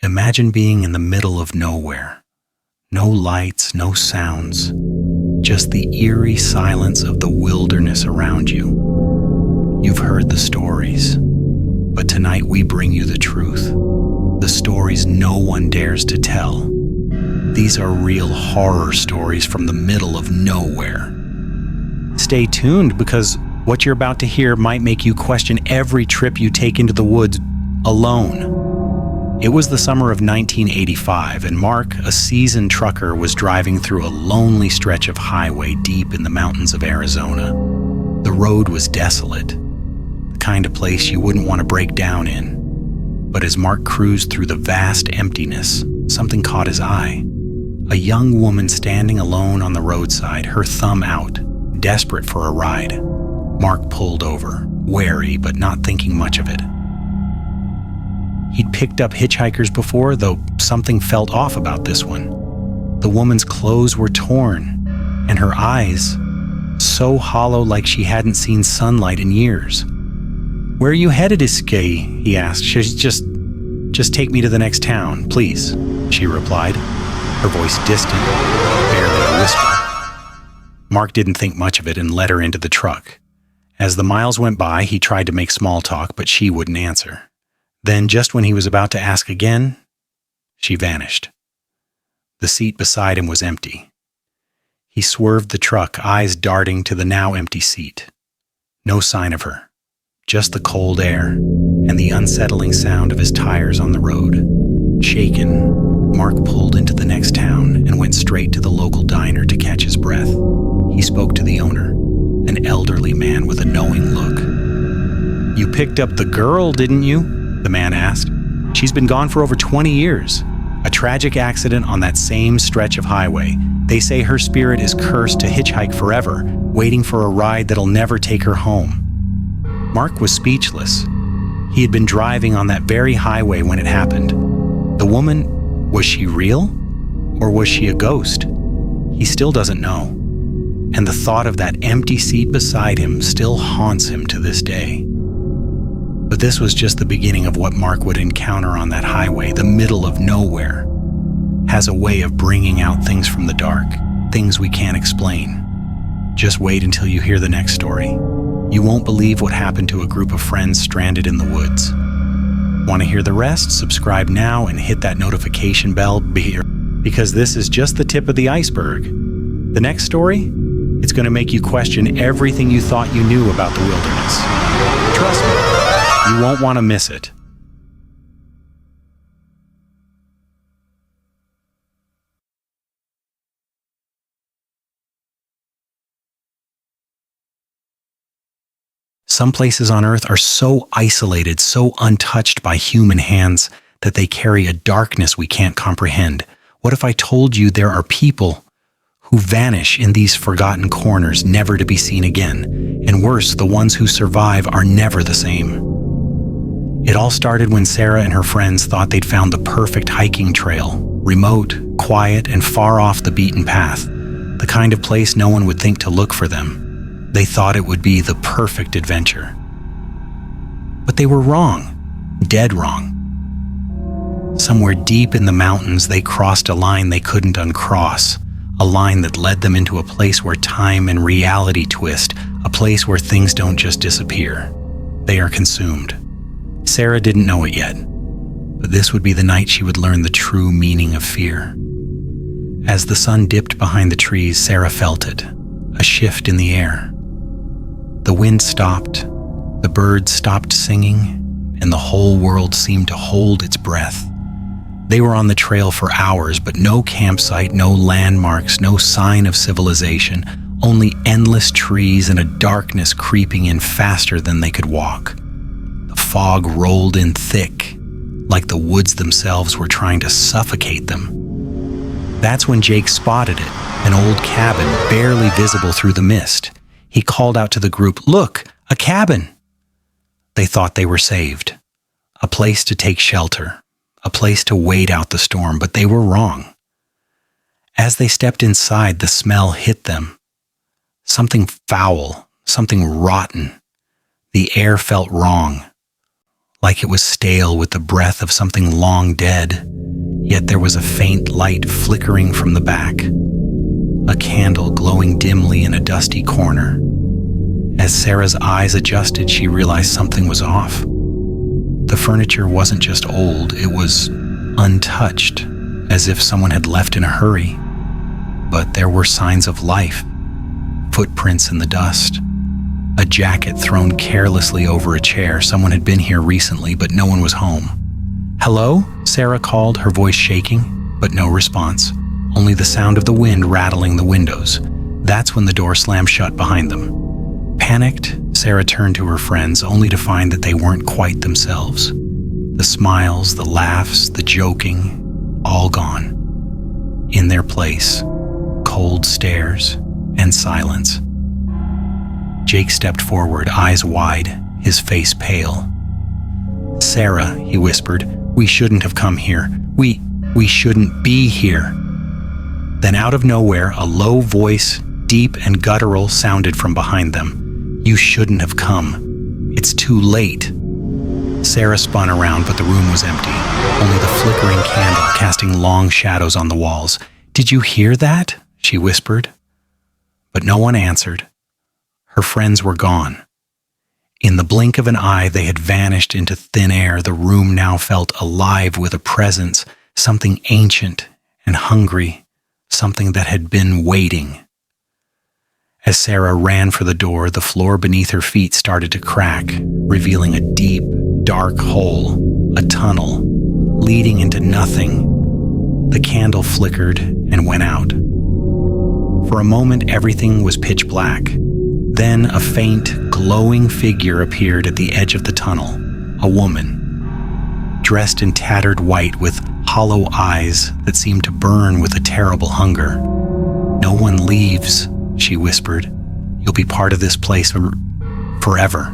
Imagine being in the middle of nowhere. No lights, no sounds, just the eerie silence of the wilderness around you. You've heard the stories, but tonight we bring you the truth. The stories no one dares to tell. These are real horror stories from the middle of nowhere. Stay tuned, because what you're about to hear might make you question every trip you take into the woods alone. It was the summer of 1985, and Mark, a seasoned trucker, was driving through a lonely stretch of highway deep in the mountains of Arizona. The road was desolate, the kind of place you wouldn't want to break down in. But as Mark cruised through the vast emptiness, something caught his eye. A young woman standing alone on the roadside, her thumb out, desperate for a ride. Mark pulled over, wary but not thinking much of it. He'd picked up hitchhikers before, though something felt off about this one. The woman's clothes were torn, and her eyes so hollow, like she hadn't seen sunlight in years. "Where are you headed, Iskay?" he asked. Just take me to the next town, please," she replied, her voice distant, barely a whisper. Mark didn't think much of it and let her into the truck. As the miles went by, he tried to make small talk, but she wouldn't answer. Then, just when he was about to ask again, she vanished. The seat beside him was empty. He swerved the truck, eyes darting to the now empty seat. No sign of her, just the cold air and the unsettling sound of his tires on the road. Shaken, Mark pulled into the next town and went straight to the local diner to catch his breath. He spoke to the owner, an elderly man with a knowing look. "You picked up the girl, didn't you?" the man asked. "She's been gone for over 20 years. A tragic accident on that same stretch of highway. They say her spirit is cursed to hitchhike forever, waiting for a ride that'll never take her home." Mark was speechless. He had been driving on that very highway when it happened. The woman, was she real? Or was she a ghost? He still doesn't know. And the thought of that empty seat beside him still haunts him to this day. But this was just the beginning of what Mark would encounter on that highway. The middle of nowhere has a way of bringing out things from the dark, things we can't explain. Just wait until you hear the next story. You won't believe what happened to a group of friends stranded in the woods. Want to hear the rest? Subscribe now and hit that notification bell, because this is just the tip of the iceberg. The next story? It's going to make you question everything you thought you knew about the wilderness. Trust me. You won't want to miss it. Some places on Earth are so isolated, so untouched by human hands, that they carry a darkness we can't comprehend. What if I told you there are people who vanish in these forgotten corners, never to be seen again? And worse, the ones who survive are never the same. It all started when Sarah and her friends thought they'd found the perfect hiking trail, remote, quiet, and far off the beaten path, the kind of place no one would think to look for them. They thought it would be the perfect adventure. But they were wrong, dead wrong. Somewhere deep in the mountains, they crossed a line they couldn't uncross, a line that led them into a place where time and reality twist, a place where things don't just disappear. They are consumed. Sarah didn't know it yet, but this would be the night she would learn the true meaning of fear. As the sun dipped behind the trees, Sarah felt it, a shift in the air. The wind stopped, the birds stopped singing, and the whole world seemed to hold its breath. They were on the trail for hours, but no campsite, no landmarks, no sign of civilization, only endless trees and a darkness creeping in faster than they could walk. The fog rolled in thick, like the woods themselves were trying to suffocate them. That's when Jake spotted it, an old cabin barely visible through the mist. He called out to the group, "Look, a cabin!" They thought they were saved, a place to take shelter, a place to wait out the storm, but they were wrong. As they stepped inside, the smell hit them. Something foul, something rotten. The air felt wrong, like it was stale with the breath of something long dead. yet there was a faint light flickering from the back, a candle glowing dimly in a dusty corner. As Sarah's eyes adjusted, she realized something was off. The furniture wasn't just old, it was untouched, as if someone had left in a hurry. But there were signs of life, footprints in the dust, a jacket thrown carelessly over a chair. Someone had been here recently, but no one was home. "Hello?" Sarah called, her voice shaking, but no response. Only the sound of the wind rattling the windows. That's when the door slammed shut behind them. Panicked, Sarah turned to her friends, only to find that they weren't quite themselves. The smiles, the laughs, the joking, all gone. In their place, cold stares and silence. Jake stepped forward, eyes wide, his face pale. "Sarah," he whispered, "we shouldn't have come here. We shouldn't be here." Then out of nowhere, a low voice, deep and guttural, sounded from behind them. "You shouldn't have come. It's too late." Sarah spun around, but the room was empty, only the flickering candle casting long shadows on the walls. "Did you hear that?" she whispered. But no one answered. Her friends were gone. In the blink of an eye, they had vanished into thin air. The room now felt alive with a presence, something ancient and hungry, something that had been waiting. As Sarah ran for the door, the floor beneath her feet started to crack, revealing a deep, dark hole, a tunnel, leading into nothing. The candle flickered and went out. For a moment, everything was pitch black. Then a faint, glowing figure appeared at the edge of the tunnel, a woman, dressed in tattered white with hollow eyes that seemed to burn with a terrible hunger. "No one leaves," she whispered. "You'll be part of this place forever."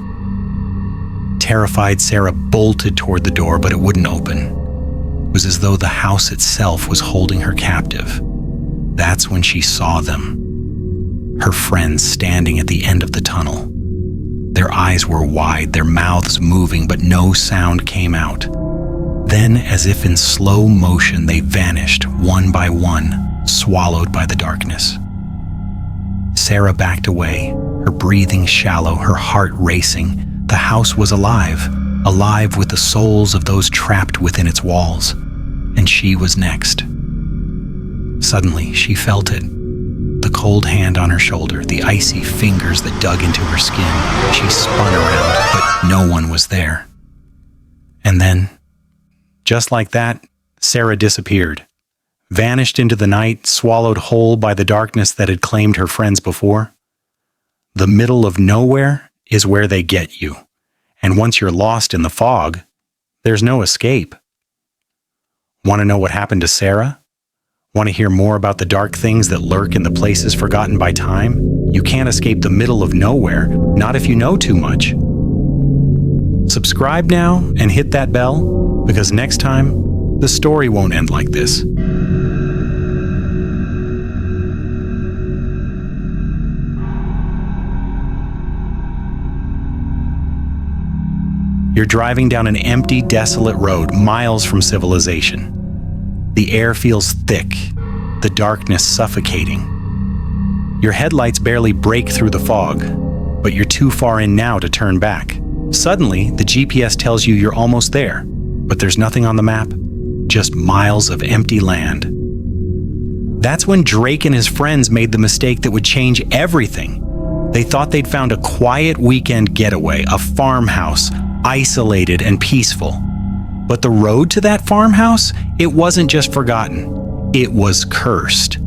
Terrified, Sarah bolted toward the door, but it wouldn't open. It was as though the house itself was holding her captive. That's when she saw them. Her friends standing at the end of the tunnel. Their eyes were wide, their mouths moving, but no sound came out. Then, as if in slow motion, they vanished, one by one, swallowed by the darkness. Sarah backed away, her breathing shallow, her heart racing. The house was alive, alive with the souls of those trapped within its walls. And she was next. Suddenly, she felt it. The cold hand on her shoulder, the icy fingers that dug into her skin. She spun around, but no one was there. And then, just like that, Sarah disappeared, vanished into the night, swallowed whole by the darkness that had claimed her friends before. The middle of nowhere is where they get you, and once you're lost in the fog, there's no escape. Want to know what happened to Sarah? Want to hear more about the dark things that lurk in the places forgotten by time? You can't escape the middle of nowhere, not if you know too much. Subscribe now and hit that bell, because next time, the story won't end like this. You're driving down an empty, desolate road, miles from civilization. The air feels thick, the darkness suffocating. Your headlights barely break through the fog, but you're too far in now to turn back. Suddenly, the GPS tells you you're almost there, but there's nothing on the map, just miles of empty land. That's when Drake and his friends made the mistake that would change everything. They thought they'd found a quiet weekend getaway, a farmhouse, isolated and peaceful. But the road to that farmhouse, it wasn't just forgotten, it was cursed.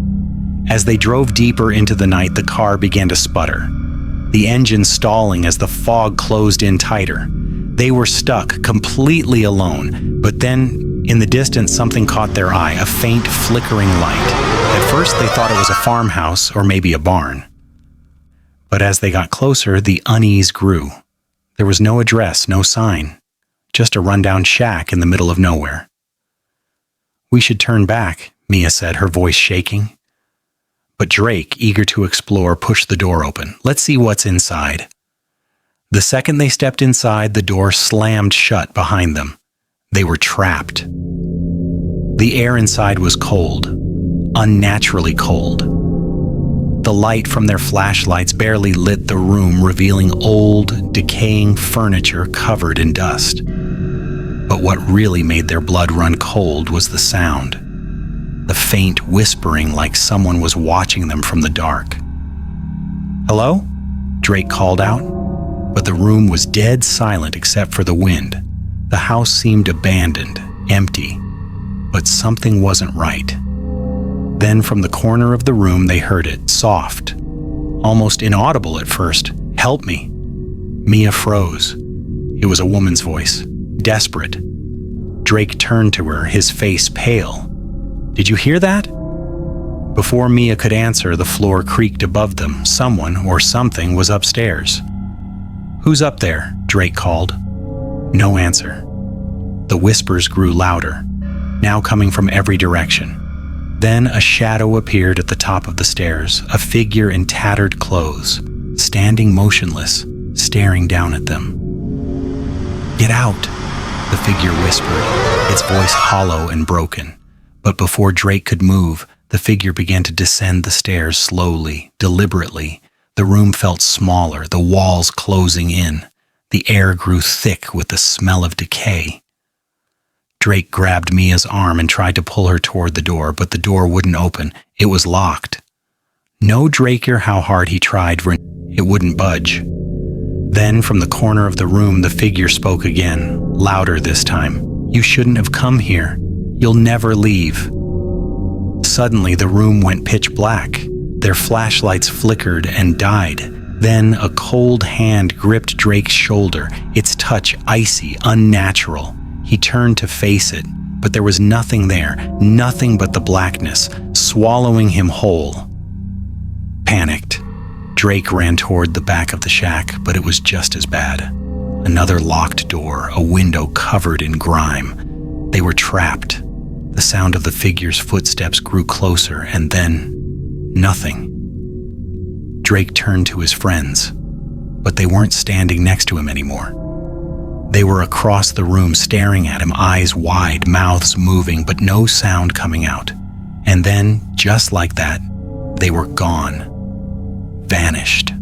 As they drove deeper into the night, the car began to sputter, the engine stalling as the fog closed in tighter. They were stuck, completely alone, but then, in the distance, something caught their eye, a faint flickering light. At first, they thought it was a farmhouse or maybe a barn. But as they got closer, the unease grew. There was no address, no sign. Just a rundown shack in the middle of nowhere. "We should turn back," Mia said, her voice shaking. But Drake, eager to explore, pushed the door open. "Let's see what's inside." The second they stepped inside, the door slammed shut behind them. They were trapped. The air inside was cold, unnaturally cold. The light from their flashlights barely lit the room, revealing old, decaying furniture covered in dust. But what really made their blood run cold was the sound. The faint whispering like someone was watching them from the dark. "Hello?" Drake called out, but the room was dead silent except for the wind. The house seemed abandoned, empty, but something wasn't right. Then from the corner of the room they heard it, soft, almost inaudible at first. "Help me." Mia froze. It was a woman's voice, desperate. Drake turned to her, his face pale. "Did you hear that?" Before Mia could answer, the floor creaked above them. Someone or something was upstairs. "Who's up there?" Drake called. No answer. The whispers grew louder, now coming from every direction. Then a shadow appeared at the top of the stairs, a figure in tattered clothes, standing motionless, staring down at them. "Get out," the figure whispered, its voice hollow and broken. But before Drake could move, the figure began to descend the stairs slowly, deliberately. The room felt smaller, the walls closing in. The air grew thick with the smell of decay. Drake grabbed Mia's arm and tried to pull her toward the door, but the door wouldn't open. It was locked. No Draker how hard he tried, it wouldn't budge. Then from the corner of the room, the figure spoke again, louder this time. "You shouldn't have come here. You'll never leave." Suddenly, the room went pitch black. Their flashlights flickered and died. Then a cold hand gripped Drake's shoulder, its touch icy, unnatural. He turned to face it, but there was nothing there, nothing but the blackness, swallowing him whole. Panicked, Drake ran toward the back of the shack, but it was just as bad. Another locked door, a window covered in grime. They were trapped. The sound of the figure's footsteps grew closer, and then nothing. Drake turned to his friends, but they weren't standing next to him anymore. They were across the room staring at him, eyes wide, mouths moving, but no sound coming out. And then, just like that, they were gone. Vanished.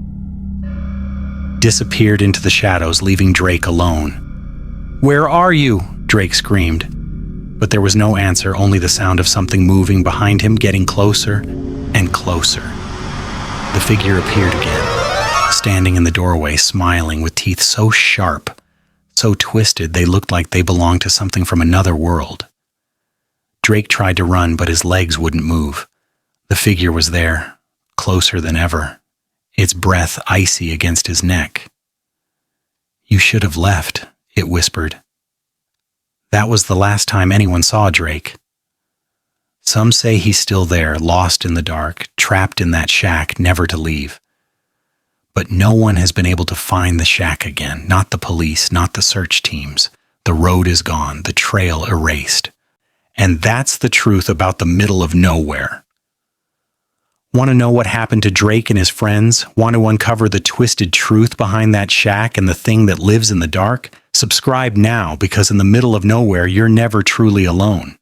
Disappeared into the shadows, leaving Drake alone. "Where are you?" Drake screamed. But there was no answer, only the sound of something moving behind him, getting closer and closer. The figure appeared again, standing in the doorway, smiling with teeth so sharp, so twisted they looked like they belonged to something from another world. Drake tried to run, but his legs wouldn't move. The figure was there, closer than ever, its breath icy against his neck. "You should have left," it whispered. That was the last time anyone saw Drake. Some say he's still there, lost in the dark, trapped in that shack, never to leave. But no one has been able to find the shack again, not the police, not the search teams. The road is gone, the trail erased. And that's the truth about the middle of nowhere. Want to know what happened to Drake and his friends? Want to uncover the twisted truth behind that shack and the thing that lives in the dark? Subscribe now, because in the middle of nowhere, you're never truly alone.